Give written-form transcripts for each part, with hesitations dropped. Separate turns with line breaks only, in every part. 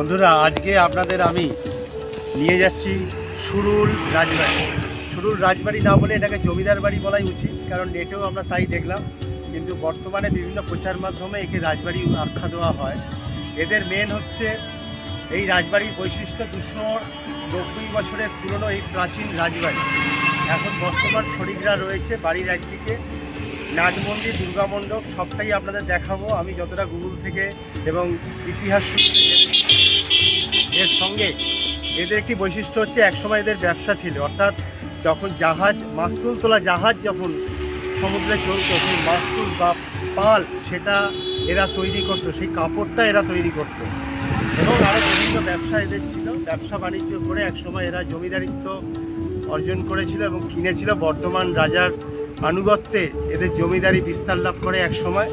বন্ধুরা, আজকে আপনাদের আমি নিয়ে যাচ্ছি সুরুল রাজবাড়ি। সুরুল রাজবাড়ি না বলে এটাকে জমিদার বাড়ি বলাই উচিত, কারণ নেটেও আমরা তাই দেখলাম, কিন্তু বর্তমানে বিভিন্ন প্রচার মাধ্যমে একে রাজবাড়ি আখ্যা দেওয়া হয়। এদের মেন হচ্ছে এই রাজবাড়ির বৈশিষ্ট্য 290 বছরের পুরনো এই প্রাচীন রাজবাড়ি। এখন বর্তমান শরিকরা রয়েছে বাড়ির একদিকে, নাট মন্দির, দুর্গা মণ্ডপ সবটাই আপনাদের দেখাবো আমি যতটা গুগল থেকে এবং ইতিহাস সূত্রে জেনেছি। এর সঙ্গে এদের একটি বৈশিষ্ট্য হচ্ছে একসময় এদের ব্যবসা ছিল, অর্থাৎ যখন জাহাজ, মাস্তুল তোলা জাহাজ যখন সমুদ্রে চলতো, সেই মাস্তুল বা পাল সেটা এরা তৈরি করতো, সেই কাপড়টা এরা তৈরি করতো। এবং আরও বিভিন্ন ব্যবসা এদের ছিল, ব্যবসা বাণিজ্য করে একসময় এরা জমিদারিত্ব অর্জন করেছিল এবং কিনেছিল। বর্ধমান রাজার আনুগত্যে এদের জমিদারি বিস্তার লাভ করে এক সময়।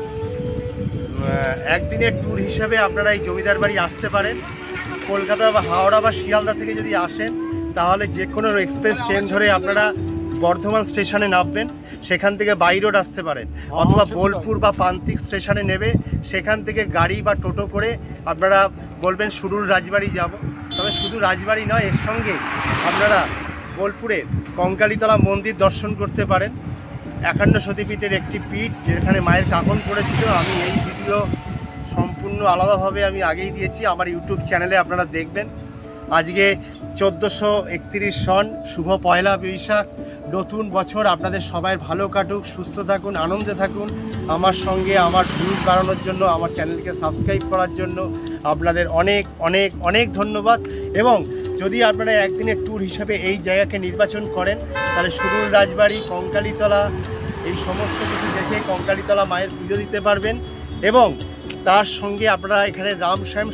একদিনের ট্যুর হিসাবে আপনারা এই জমিদার বাড়ি আসতে পারেন। কলকাতা বা হাওড়া বা শিয়ালদা থেকে যদি আসেন, তাহলে যে কোনো এক্সপ্রেস ট্রেন ধরে আপনারা বর্ধমান স্টেশনে নামবেন, সেখান থেকে বাই রোড আসতে পারেন, অথবা বোলপুর বা প্রান্তিক স্টেশনে নেবে, সেখান থেকে গাড়ি বা টোটো করে আপনারা বলবেন সুরুল রাজবাড়ি যাব। তবে শুধু রাজবাড়ি নয়, এর সঙ্গে আপনারা বোলপুরে কঙ্কালীতলা মন্দির দর্শন করতে পারেন। 51 সতীপীঠের একটি পীঠ, যেখানে মায়ের কাফন পড়েছিল। আমি এই ভিডিও সম্পূর্ণ আলাদাভাবে আমি আগেই দিয়েছি, আমার ইউটিউব চ্যানেলে আপনারা দেখবেন। আজকে 1431 সন, শুভ পয়লা বৈশাখ, নতুন বছর আপনাদের সবাই ভালো কাটুক, সুস্থ থাকুন, আনন্দে থাকুন। আমার সঙ্গে আমার ভিউ বাড়ানোর জন্য, আমার চ্যানেলকে সাবস্ক্রাইব করার জন্য আপনাদের অনেক অনেক অনেক ধন্যবাদ। এবং যদি আপনারা একদিনের ট্যুর হিসাবে এই জায়গাকে নির্বাচন করেন, তাহলে সুরুল রাজবাড়ি, কঙ্কালীতলা এই সমস্ত কিছু দেখে কঙ্কালীতলা মায়ের পুজো দিতে পারবেন। এবং তার সঙ্গে আপনারা এখানে রামশ্যাম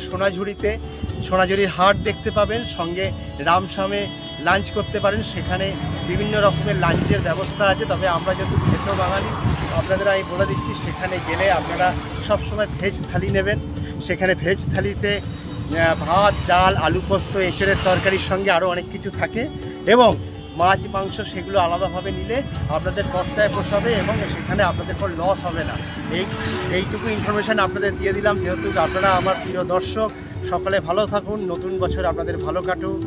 সোনাঝুরির হাট দেখতে পাবেন, সঙ্গে রামশ্যামে লাঞ্চ করতে পারেন। সেখানে বিভিন্ন রকমের লাঞ্চের ব্যবস্থা আছে। তবে আমরা যেহেতু ভেটো বাঙালি, আপনাদের আমি বলে দিচ্ছি, সেখানে গেলে আপনারা সবসময় ভেজ থালি নেবেন। সেখানে ভেজ থালিতে ভাত, ডাল, আলু পোস্ত, এঁচড়ের তরকারির সঙ্গে আরও অনেক কিছু থাকে, এবং মাছ, মাংস সেগুলো আলাদাভাবে নিলে আপনাদের কর্তায় পোষাবে এবং সেখানে আপনাদের কোনো লস হবে না। এইটুকু ইনফরমেশান আপনাদের দিয়ে দিলাম, যেহেতু আপনারা আমার প্রিয় দর্শক। সকলে ভালো থাকুন, নতুন বছর আপনাদের ভালো কাটুক।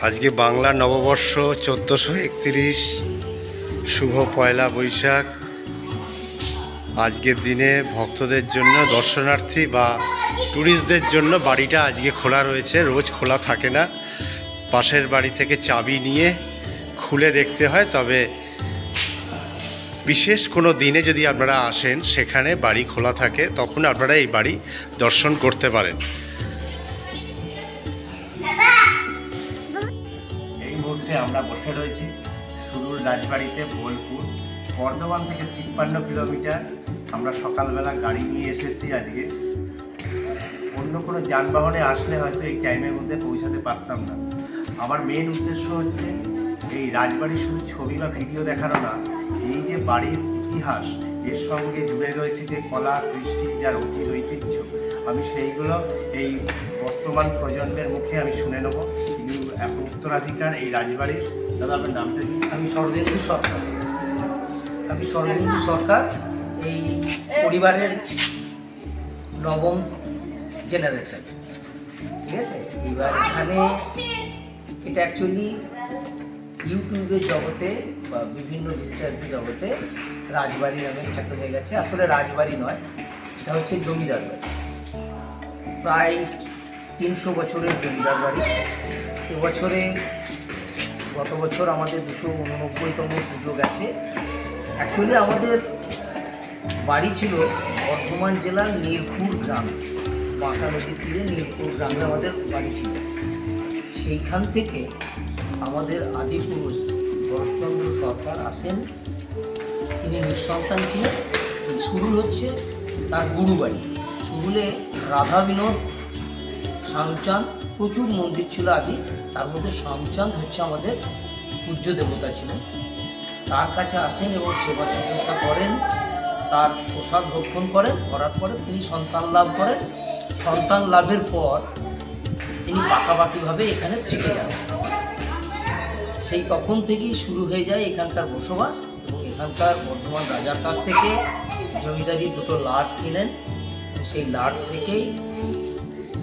আজকে বাংলা নববর্ষ 1431, শুভ পয়লা বৈশাখ। আজকের দিনে ভক্তদের জন্য, দর্শনার্থী বা ট্যুরিস্টদের জন্য বাড়িটা আজকে খোলা রয়েছে। রোজ খোলা থাকে না, পাশের বাড়ি থেকে চাবি নিয়ে খুলে দেখতে হয়। তবে বিশেষ কোনো দিনে যদি আপনারা আসেন, সেখানে বাড়ি খোলা থাকে, তখন আপনারা এই বাড়ি দর্শন করতে পারেন। আমরা বসে রয়েছি সুরুল রাজবাড়িতে, বোলপুর, বর্ধমান থেকে 53 কিলোমিটার। আমরা সকালবেলা গাড়ি নিয়ে এসেছি। আজকে অন্য কোনো যানবাহনে আসলে হয়তো এই টাইমের মধ্যে পৌঁছাতে পারতাম না। আমার মেন উদ্দেশ্য হচ্ছে এই রাজবাড়ির শুধু ছবি বা ভিডিও দেখানো না, এই যে বাড়ির ইতিহাস, এর সঙ্গে জুড়ে রয়েছে যে কলা, কৃষ্টি, যার অতীত ঐতিহ্য, আমি সেইগুলো এই বর্তমান প্রজন্মের মুখে আমি শুনে নেব। কিন্তু এখন উত্তরাধিকার এই রাজবাড়ির। দাদা, আপনার নামটা কি?
আমি শরদিন্দু সরকার, এই পরিবারের নবম জেনারেশন। ঠিক আছে, এবার এখানে এটা অ্যাকচুয়ালি ইউটিউবের জগতে বা বিভিন্ন ভিজিটার্সদের জগতে রাজবাড়ি নামে খ্যাত হয়ে গেছে। আসলে রাজবাড়ি নয়, এটা হচ্ছে জমিদার বাড়ি। প্রায় 300 বছরের জমিদার বাড়ি। এবছরে গত বছর আমাদের 289তম পুজো গেছে। অ্যাকচুয়ালি আমাদের বাড়ি ছিল বর্ধমান জেলার নীলপুর গ্রাম, বাঁকা নদীর তীরে নীলপুর গ্রামে আমাদের বাড়ি ছিল। সেইখান থেকে আমাদের আদিপুরুষ ভরতচন্দ্র সরকার আসেন, তিনি নিঃসন্তান ছিলেন। এই সুরুল হচ্ছে তার গুরুবাড়ি। সুরুলে রাধা বিনোদ, শ্যামচাঁদ, প্রচুর মন্দির ছিল আদি। তার মধ্যে শ্যামচাঁদ হচ্ছে আমাদের পূজ্য দেবতা ছিলেন। তার কাছে আসেন এবং সেবা শুশ্রূষা করেন, তার প্রসাদ ভক্ষণ করেন। করার পরে তিনি সন্তান লাভ করেন। সন্তান লাভের পর তিনি পাকাপাকিভাবে এখানে থেকে যান। সেই তখন থেকেই শুরু হয়ে যায় এখানকার বসবাস। এবং এখানকার বর্ধমান রাজার কাছ থেকে জমিদারি 2টো লাট কিনেন। সেই লাট থেকেই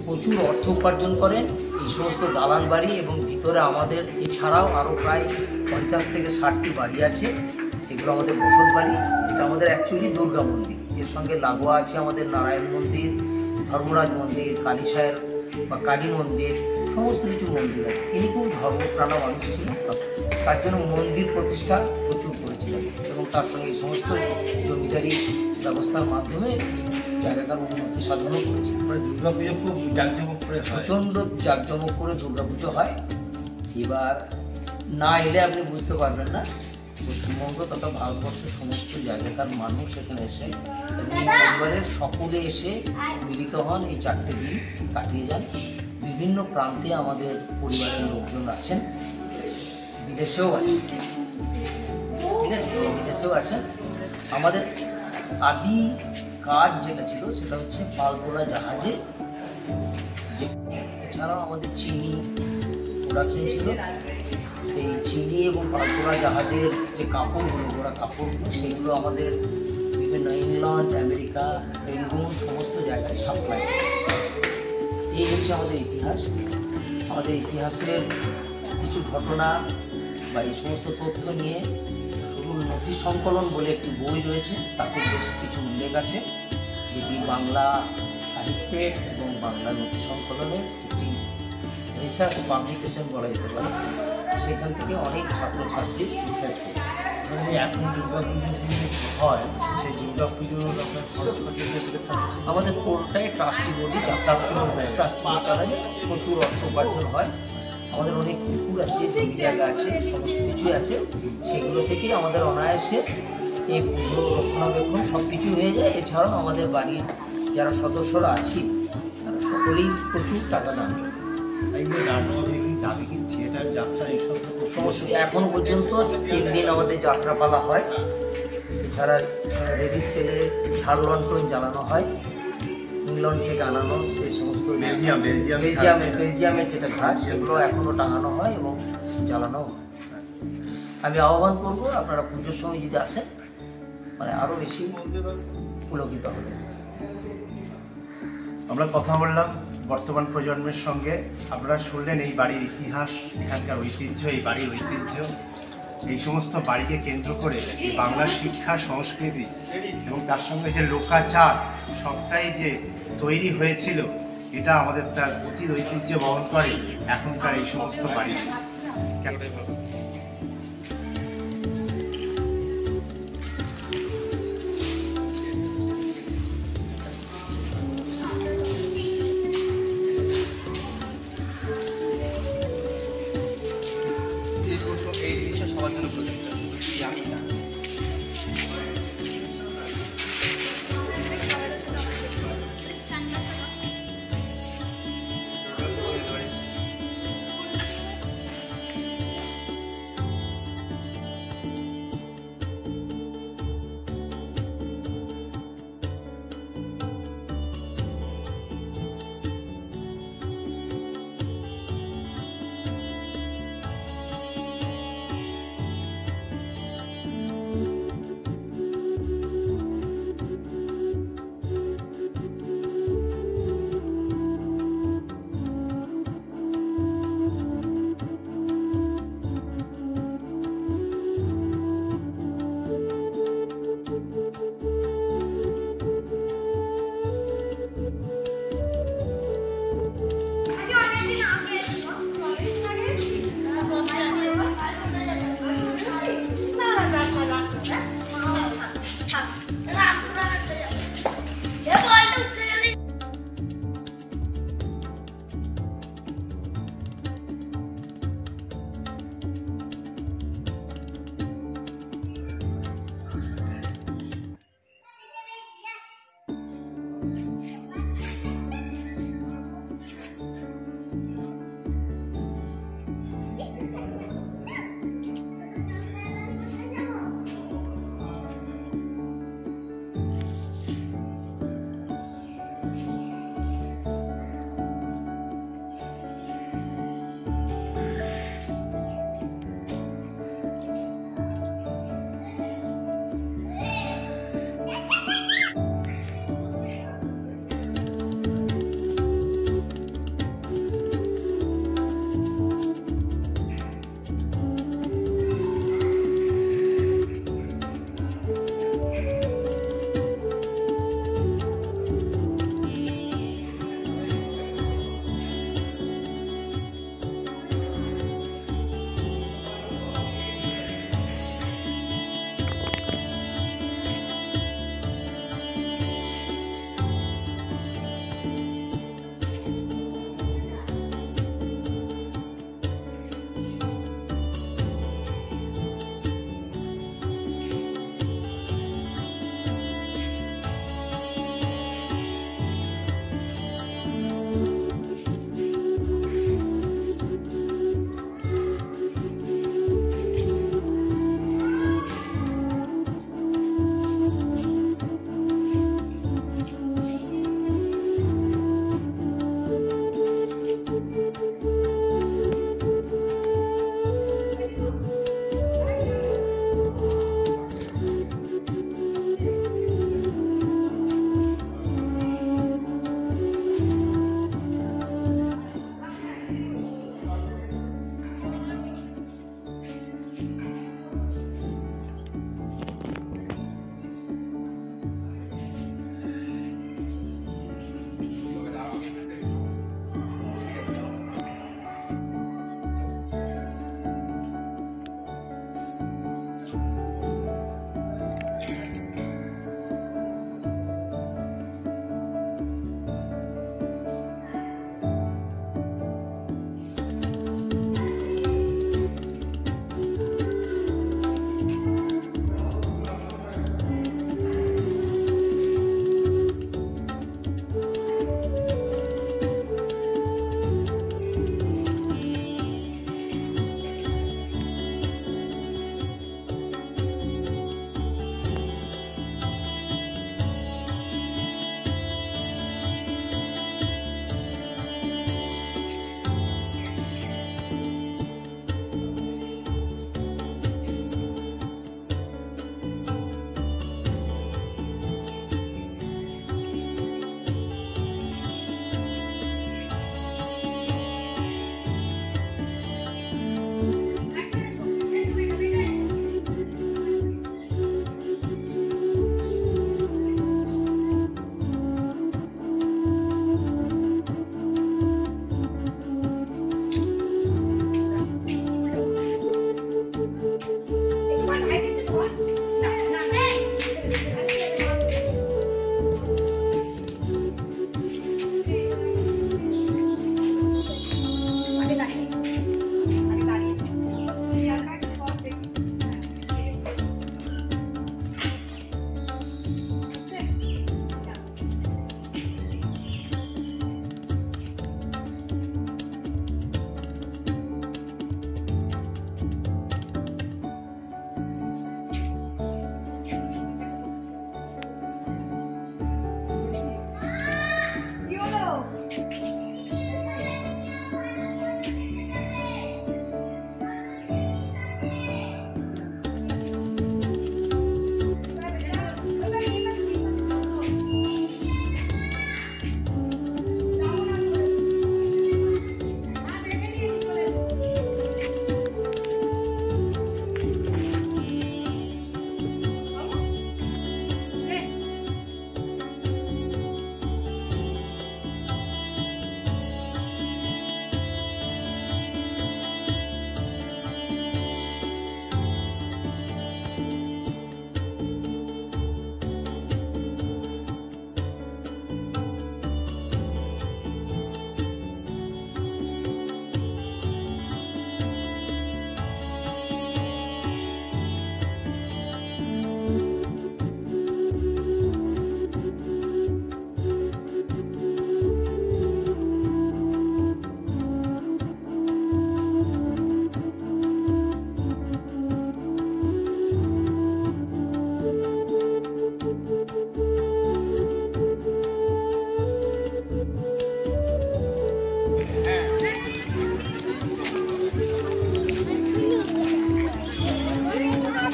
প্রচুর অর্থ উপার্জন করেন। এই সমস্ত দালান বাড়ি এবং ভিতরে আমাদের এছাড়াও আরও প্রায় 50 থেকে 60টি বাড়ি আছে, সেগুলো আমাদের বসত বাড়ি। এটা আমাদের অ্যাকচুয়ালি দুর্গা মন্দির। এর সঙ্গে লাগোয়া আছে আমাদের নারায়ণ মন্দির, ধর্মরাজ মন্দির, কালীসায়ের বা কালী মন্দির, সমস্ত কিছু মন্দির আছে। তিনি খুব ধর্মপ্রাণ মানুষ ছিলেন, তার জন্য মন্দির প্রতিষ্ঠা প্রচুর করেছিলেন এবং তার সঙ্গে এই সমস্ত জমিদারি ব্যবস্থার মাধ্যমে জায়গাটার উন্নতি সাধনও করেছে।
দুর্গা পুজো খুব জাঁকজমক করে হয়,
প্রচণ্ড জাঁকজমক করে দুর্গাপুজো হয়। এবার না এলে আপনি বুঝতে পারবেন না। পশ্চিমবঙ্গ তথা ভারতবর্ষের সমস্ত জায়গাকার মানুষ এখানে এসে এবং এই পরিবারের সকলে এসে মিলিত হন, এই 4টে দিন কাটিয়ে যান। বিভিন্ন প্রান্তে আমাদের পরিবারের লোকজন আছেন, বিদেশেও আছেন, ঠিক আছে, বিদেশেও আছেন। আমাদের আদি কাজ যেটা ছিল সেটা হচ্ছে পালতোলা জাহাজে। এছাড়াও আমাদের চিনি প্রোডাকশন ছিল। সেই চিনি এবং পালতোলা জাহাজের যে কাপড়গুলো, গোড়া কাপড়গুলো, সেগুলো আমাদের বিভিন্ন ইংল্যান্ড, আমেরিকা, রেঙ্গুন সমস্ত জায়গায় সাপ্লাই। এই হচ্ছে আমাদের ইতিহাস। আমাদের ইতিহাসের কিছু ঘটনা বা এই সমস্ত তথ্য নিয়ে সুরুল নথি সংকলন বলে একটি বই রয়েছে, তাতে বেশ কিছু উল্লেখ আছে, যেটি বাংলা সাহিত্যের এবং বাংলা নথি সংকলনের একটি রিসার্চ পাবলিকেশন বলা যেতে পারে। সেখান থেকে অনেক ছাত্রছাত্রী রিসার্চ করছে।
এখন দুর্গা পুজো হয়, সেই দুর্গা পুজোর আপনার খরচ
আমাদের কোর্টটাই ট্রাস্টি বডি, ট্রাস্টি বোর্ড চালায়, প্রচুর অর্থ উপার্জন হয়। আমাদের অনেক পুকুর আছে, জমি জায়গা আছে, সমস্ত কিছুই আছে। সেগুলো থেকেই আমাদের অনায়াসে এই পুজো রক্ষণাবেক্ষণ সব কিছু হয়ে যায়। এছাড়াও আমাদের বাড়ির যারা সদস্যরা আছি তারা সকলেই প্রচুর টাকা দান করে।
এই যে দাবি কি থিয়েটার যাত্রা এইসব
সমস্ত এখনও পর্যন্ত 3 দিন আমাদের যাত্রাপালা হয়। এছাড়া রেডির তেলে ঝাড় লণ্ঠন জ্বালানো হয়, ইংল্যান্ড থেকে আনানো সেই সমস্ত বেলজিয়ামের যেটা ঘাট, সেগুলো এখনও টাঙানো হয় এবং জ্বালানো হয়। আমি আহ্বান করব আপনারা পুজোর সময় যদি আসেন, মানে আরও বেশি পুলকিত হবে।
আমরা কথা বললাম বর্তমান প্রজন্মের সঙ্গে। আপনারা শুনলেন এই বাড়ির ইতিহাস, এখানকার ঐতিহ্য, এই বাড়ির ঐতিহ্য। এই সমস্ত বাড়িকে কেন্দ্র করে এই বাংলার শিক্ষা, সংস্কৃতি এবং তার সঙ্গে যে লোকাচার সবটাই যে তৈরি হয়েছিল, এটা আমাদের তার অতীত ঐতিহ্য বহন করে এখনকার এই সমস্ত বাড়ি।
এই জিনিসটা সবার জন্য প্রযোজ্য, আমি না।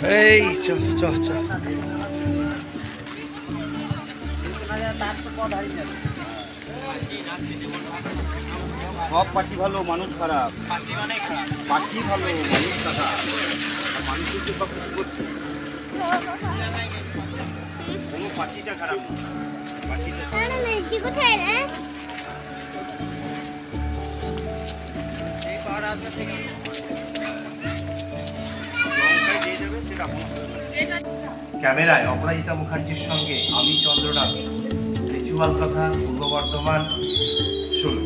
এই চ চ চ
সব পার্টি ভালো, মানুষ খারাপ। পার্টি ভালো, মানুষ খারাপ। মানুষের তো সব কিছু করছে, কোনো পার্টিটা খারাপ না। পার্টিটা
কোথায় রে?
লঙ্কায় দিয়ে যাবে সেটা কোনো
ক্যামেরায় অপরাজিতা মুখার্জির সঙ্গে আমি চন্দ্রনাথ। রিচুয়াল কথা পূর্ব বর্ধমান শুরু।